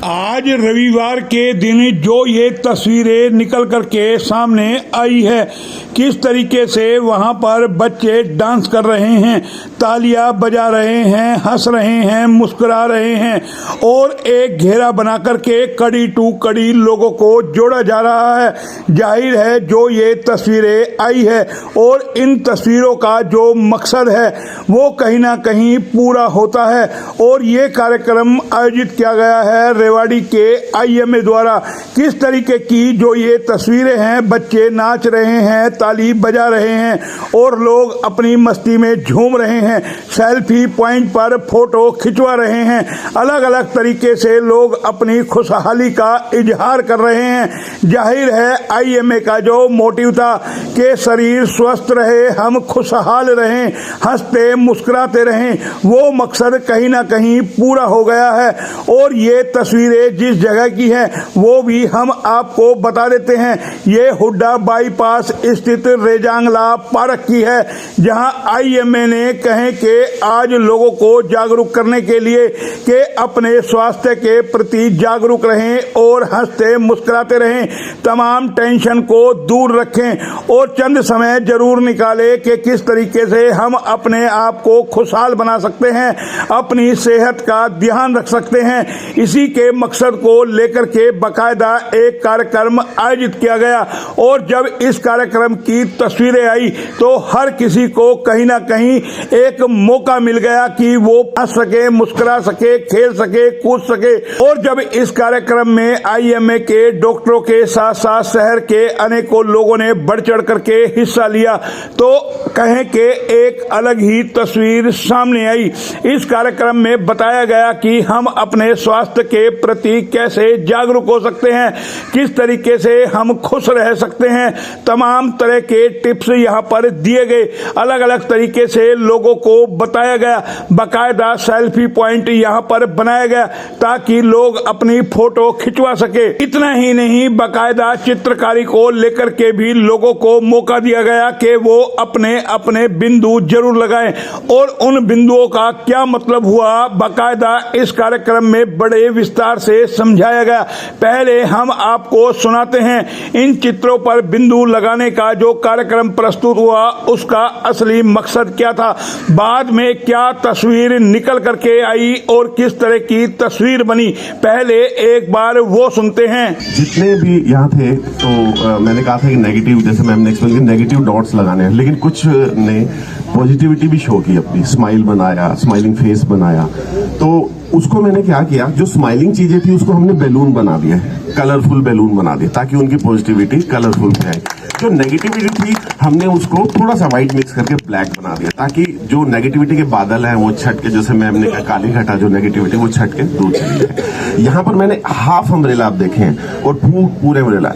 आज रविवार के दिन जो ये तस्वीरें निकल करके सामने आई है, किस तरीके से वहां पर बच्चे डांस कर रहे हैं, तालियां बजा रहे हैं, हंस रहे हैं, मुस्कुरा रहे हैं और एक घेरा बना करके कड़ी टू कड़ी लोगों को जोड़ा जा रहा है। जाहिर है जो ये तस्वीरें आई है और इन तस्वीरों का जो मकसद है वो कहीं ना कहीं पूरा होता है और ये कार्यक्रम आयोजित किया गया है रेवाड़ी के आईएमए द्वारा। किस तरीके की जो ये तस्वीरें हैं, बच्चे नाच रहे हैं, ताली बजा रहे हैं और लोग अपनी मस्ती में झूम रहे हैं, सेल्फी पॉइंट पर फोटो खिंचवा रहे हैं, अलग अलग तरीके से लोग अपनी खुशहाली का इजहार कर रहे हैं। जाहिर है आईएमए का जो मोटिव था कि शरीर स्वस्थ रहे, हम खुशहाल रहें, हंसते मुस्कुराते रहें, वो मकसद कहीं ना कहीं पूरा हो गया है। और ये तस्वीरें जिस जगह की हैं वो भी हम आपको बता देते हैं। ये हुड्डा बाईपास स्थित रेजांगला पार्क की है, जहां आईएमए ने कहें कि आज लोगों को जागरूक करने के लिए कि अपने स्वास्थ्य के प्रति जागरूक रहें और हंसते मुस्कुराते रहें, तमाम टेंशन को दूर रखें और चंद समय जरूर निकालें कि किस तरीके से हम अपने आप को खुशहाल बना सकते हैं, अपनी सेहत का ध्यान रख सकते हैं। इसी के मकसद को लेकर के बाकायदा एक कार्यक्रम आयोजित किया गया और जब इस कार्यक्रम की तस्वीरें आई तो हर किसी को कहीं ना कहीं एक मौका मिल गया कि वो हंस सके, मुस्कुरा सके, खेल सके, कूद सके। और जब इस कार्यक्रम में आईएमए के डॉक्टरों के साथ साथ शहर के अनेकों लोगों ने बढ़ चढ़ करके हिस्सा लिया तो कहें कि एक अलग ही तस्वीर सामने आई। इस कार्यक्रम में बताया गया कि हम अपने स्वास्थ्य के प्रति कैसे जागरूक हो सकते हैं, किस तरीके से हम खुश रह सकते हैं, तमाम तरह के टिप्स यहाँ पर दिए गए, अलग अलग तरीके से लोगों को बताया गया। बाकायदा सेल्फी पॉइंट यहाँ पर बनाया गया ताकि लोग अपनी फोटो खिंचवा सके। इतना ही नहीं, बाकायदा चित्रकारी को लेकर के भी लोगों को मौका दिया गया कि वो अपने अपने बिंदु जरूर लगाएं और उन बिंदुओं का क्या मतलब हुआ बाकायदा इस कार्यक्रम में बड़े विस्तार से समझाया गया। पहले हम आपको सुनाते हैं इन चित्रों पर बिंदु लगाने का जो कार्यक्रम प्रस्तुत हुआ उसका असली मकसद क्या था, बाद में क्या तस्वीर निकल करके आई और किस तरह की तस्वीर बनी। पहले एक बार वो सुनते हैं। जितने भी यहाँ थे तो मैंने कहा था कि नेगेटिव, जैसे मैम ने एक्सप्लेन किया, नेगेटिव डॉट्स लगाने हैं, लेकिन कुछ ने पॉजिटिविटी भी शो की, अपनी स्माइल बनाया, स्माइलिंग फेस बनाया। तो उसको मैंने क्या किया, जो स्माइलिंग चीजें थी उसको हमने बैलून बना दिया, कलरफुल बैलून बना दिया ताकि उनकी पॉजिटिविटी कलरफुल जाए। जो नेगेटिविटी थी हमने उसको थोड़ा सा व्हाइट मिक्स करके ब्लैक बना दिया ताकि जो नेगेटिविटी के बादल हैं वो छट के, जैसे मैम ने कहा काली घटा जो नेगेटिविटी वो छट के दूर चली जाए। यहाँ पर मैंने हाफ अम्ब्रेला आप देखे हैं और पूरे अम्ब्रेला।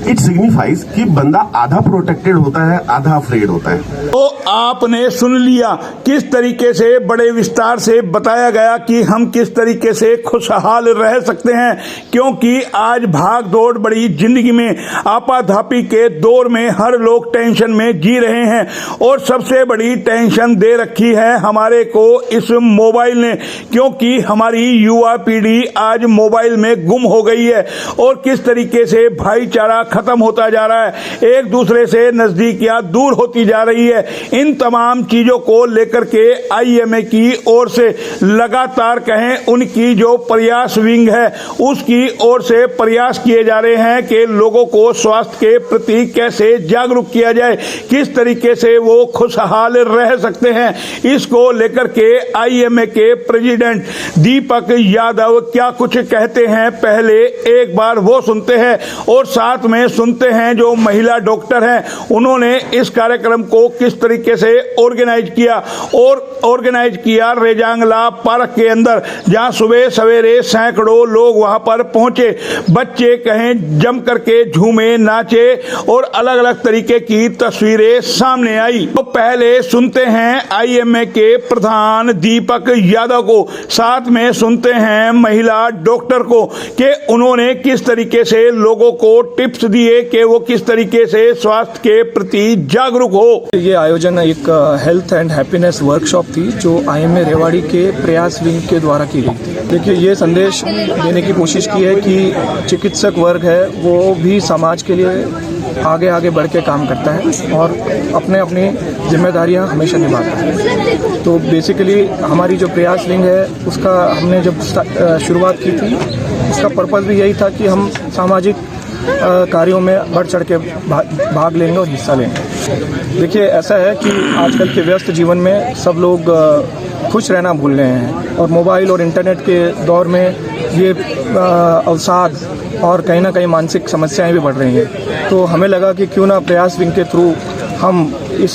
इट सिग्निफाइज कि बंदा आधा प्रोटेक्टेड होता है, आधा अफ्रेड होता है। तो आपने सुन लिया किस तरीके से बड़े विस्तार से बताया गया कि हम किस तरीके से खुशहाल रह सकते हैं, क्योंकि आज भाग दौड़ बड़ी जिंदगी में आपाधापी के दौर में हर लोग टेंशन में जी रहे हैं और सबसे बड़ी टेंशन दे रखी है हमारे को इस मोबाइल ने, क्योंकि हमारी युवा पीढ़ी आज मोबाइल में गुम हो गई है और किस तरीके से भाईचारा खत्म होता जा रहा है, एक दूसरे से नजदीकियां दूर होती जा रही है। इन तमाम चीजों को लेकर के आईएमए की ओर से लगातार कहें उनकी जो प्रयास विंग है उसकी ओर से प्रयास किए जा रहे हैं कि लोगों को स्वास्थ्य के प्रति कैसे जागरूक किया जाए, किस तरीके से वो खुशहाल रह सकते हैं। इसको लेकर के आईएमए के प्रेसिडेंट दीपक यादव क्या कुछ कहते हैं, पहले एक बार वो सुनते हैं और साथ में सुनते हैं जो महिला डॉक्टर हैं उन्होंने इस कार्यक्रम को किस तरीके से ऑर्गेनाइज किया रेजांगला पार्क के अंदर, जहां सुबह सवेरे सैकड़ों लोग वहां पर पहुंचे। बच्चे कहें जम करके झूमे, नाचे और अलग अलग तरीके की तस्वीरें सामने आई। तो पहले सुनते हैं आईएमए के प्रधान दीपक यादव को, साथ में सुनते हैं महिला डॉक्टर को कि उन्होंने किस तरीके से लोगों को टिप्स दिए कि वो किस तरीके से स्वास्थ्य के प्रति जागरूक हो। ये आयोजन एक हेल्थ एंड हैप्पीनेस वर्कशॉप थी जो IMA रेवाड़ी के प्रयास विंग के द्वारा की गई थी। देखिए, ये संदेश देने की कोशिश की है कि चिकित्सक वर्ग है वो भी समाज के लिए आगे आगे बढ़ के काम करता है और अपने अपनी जिम्मेदारियां हमेशा निभाता है। तो बेसिकली हमारी जो प्रयास विंग है उसका हमने जब शुरुआत की थी, उसका पर्पस भी यही था कि हम सामाजिक कार्यों में बढ़ चढ़ के भाग लेंगे और हिस्सा लेंगे। देखिए, ऐसा है कि आजकल के व्यस्त जीवन में सब लोग खुश रहना भूल रहे हैं और मोबाइल और इंटरनेट के दौर में ये अवसाद और कहीं ना कहीं मानसिक समस्याएं भी बढ़ रही हैं। तो हमें लगा कि क्यों ना प्रयास विंग के थ्रू हम इस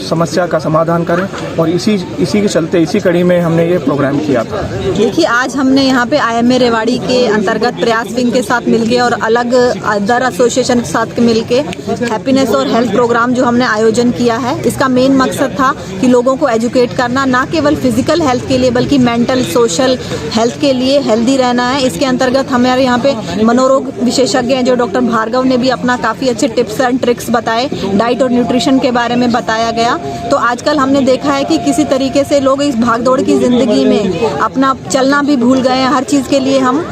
समस्या का समाधान करें और इसी के चलते इसी कड़ी में हमने ये प्रोग्राम किया था। देखिए, आज हमने यहाँ पे IMA रेवाड़ी के अंतर्गत प्रयास विंग के साथ मिलके और अलग अदर एसोसिएशन के साथ मिलके हैप्पीनेस और हेल्थ प्रोग्राम जो हमने आयोजन किया है, इसका मेन मकसद था कि लोगों को एजुकेट करना, ना केवल फिजिकल हेल्थ के लिए बल्कि मेंटल सोशल हेल्थ के लिए हेल्दी रहना है। इसके अंतर्गत हमारे यहाँ पे मनोरोग विशेषज्ञ हैं जो डॉक्टर भार्गव ने भी अपना काफ़ी अच्छे टिप्स एंड ट्रिक्स बताए, डाइट और न्यूट्रिशन के बारे में बताया गया। तो आजकल हमने देखा है कि किसी तरीके से लोग इस भागदौड़ की ज़िंदगी में अपना चलना भी भूल गए हैं। हर चीज़ के लिए हम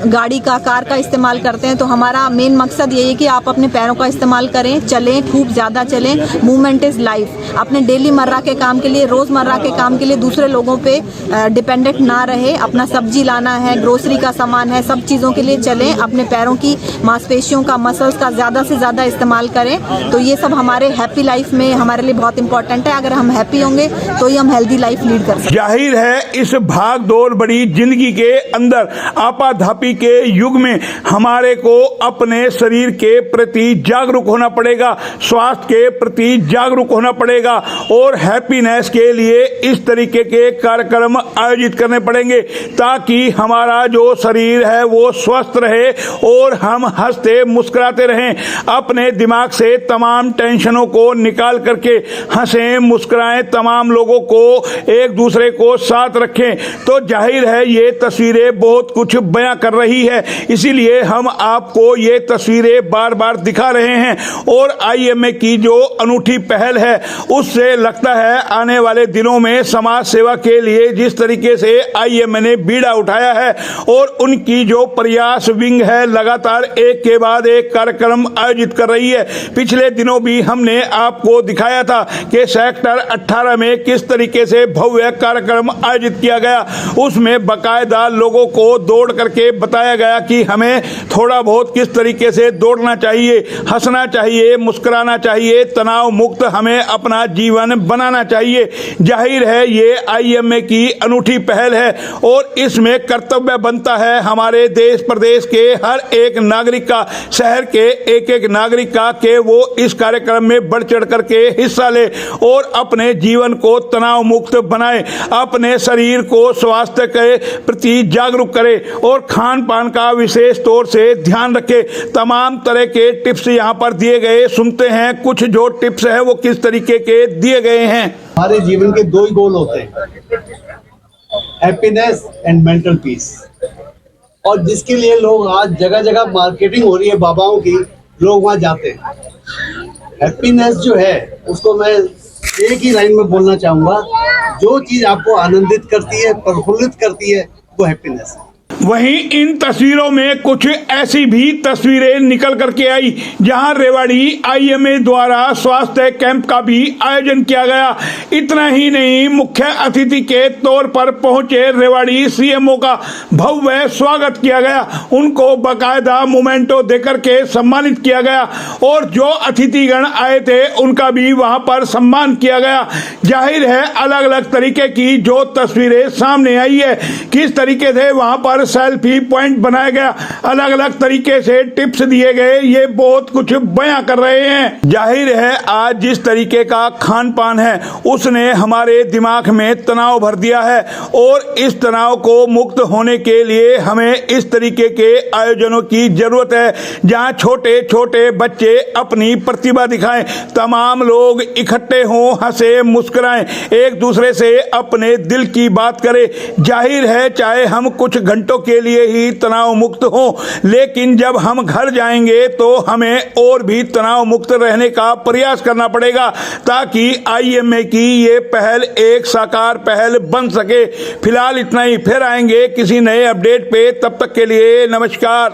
गाड़ी का कार का इस्तेमाल करते हैं। तो हमारा मेन मकसद यही है कि आप अपने पैरों का इस्तेमाल करें, चलें, खूब ज़्यादा चलें। Movement is life. अपने डेली मर्रा के काम के लिए, रोज़मर्रा के काम के लिए दूसरे लोगों पे डिपेंडेंट ना रहे। अपना सब्जी लाना है, ग्रोसरी का सामान है, सब चीज़ों के लिए चलें। अपने पैरों की मांसपेशियों का, मसल्स का ज़्यादा से ज़्यादा इस्तेमाल करें। तो ये सब हमारे हैप्पी लाइफ में हमारे लिए बहुत इंपॉर्टेंट है। अगर हम हैप्पी होंगे तो ही हम हेल्दी लाइफ लीड कर सकते। जाहिर है इस भाग दौड़ बड़ी जिंदगी के अंदर आपाधापी के युग में हमारे को अपने शरीर के प्रति जागरूक होना पड़ेगा, स्वास्थ्य के प्रति जागरूक होना पड़ेगा और हैप्पीनेस के लिए इस तरीके के कार्यक्रम आयोजित करने पड़ेंगे ताकि हमारा जो शरीर है वो स्वस्थ रहे और हम हंसते मुस्कुराते रहें। अपने दिमाग से तमाम टेंशनों को निकाल करके हंसें, मुस्कुराएं, तमाम लोगों को एक दूसरे को साथ रखें। तो जाहिर है ये तस्वीरें बहुत कुछ बयां कर रही है, इसीलिए हम आपको ये तस्वीरें बार बार दिखा रहे हैं। और IMA की जो अनूठी पहल है उससे लगता है आने वाले दिनों में समाज सेवा के लिए जिस तरीके से IMA ने बीड़ा उठाया है और उनकी जो प्रयास विंग है लगातार एक के बाद एक कार्यक्रम आयोजित कर रही है। पिछले दिनों भी हमने आपको दिखाया था कि सेक्टर 18 में किस तरीके से भव्य कार्यक्रम आयोजित किया गया। उसमें बाकायदा लोगों को दौड़ करके बताया गया कि हमें थोड़ा बहुत किस तरीके से दौड़ना चाहिए, हंसना चाहिए, मुस्कुराना चाहिए, तनाव मुक्त हमें अपना जीवन बनाना चाहिए। जाहिर है ये IMA की अनूठी पहल है और इसमें कर्तव्य बनता है हमारे देश प्रदेश के हर एक नागरिक का, शहर के एक एक नागरिक का, कि वो इस कार्यक्रम में बढ़ चढ़ करके हिस्सा ले और अपने जीवन को तनाव मुक्त बनाए, अपने शरीर को स्वास्थ्य के प्रति जागरूक करे और खान पान का विशेष तौर से ध्यान रखे। तमाम तरह के टिप्स यहाँ पर दिए गए, सुनते हैं कुछ जो टिप्स है वो किस तरीके के दिए गए हैं। हमारे जीवन के दो ही गोल होते हैं, हैप्पीनेस एंड मेंटल पीस। और जिसके लिए लोग आज जगह जगह मार्केटिंग हो रही है बाबाओं की, लोग वहां जाते हैं। हैप्पीनेस जो है उसको मैं एक ही लाइन में बोलना चाहूंगा, जो चीज आपको आनंदित करती है, प्रफुल्लित करती है, वो हैप्पीनेस है। वहीं इन तस्वीरों में कुछ ऐसी भी तस्वीरें निकल करके आई जहां रेवाड़ी IMA द्वारा स्वास्थ्य कैंप का भी आयोजन किया गया। इतना ही नहीं, मुख्य अतिथि के तौर पर पहुंचे रेवाड़ी CMO का भव्य स्वागत किया गया। उनको बाकायदा मोमेंटो देकर के सम्मानित किया गया और जो अतिथिगण आए थे उनका भी वहां पर सम्मान किया गया। जाहिर है अलग अलग तरीके की जो तस्वीरें सामने आई है, किस तरीके से वहां पर सेल्फी पॉइंट बनाया गया, अलग अलग तरीके से टिप्स दिए गए, ये बहुत कुछ बयां कर रहे हैं। जाहिर है आज जिस तरीके का खान पान है उसने हमारे दिमाग में तनाव भर दिया है और इस तनाव को मुक्त होने के लिए हमें इस तरीके के आयोजनों की जरूरत है जहां छोटे छोटे बच्चे अपनी प्रतिभा दिखाएं, तमाम लोग इकट्ठे हों, हंसे मुस्कुराएं, एक दूसरे से अपने दिल की बात करें। जाहिर है चाहे हम कुछ घंटों घंटों के लिए ही तनाव मुक्त हो, लेकिन जब हम घर जाएंगे तो हमें और भी तनाव मुक्त रहने का प्रयास करना पड़ेगा ताकि आईएमए की ये पहल एक साकार पहल बन सके। फिलहाल इतना ही, फिर आएंगे किसी नए अपडेट पे, तब तक के लिए नमस्कार।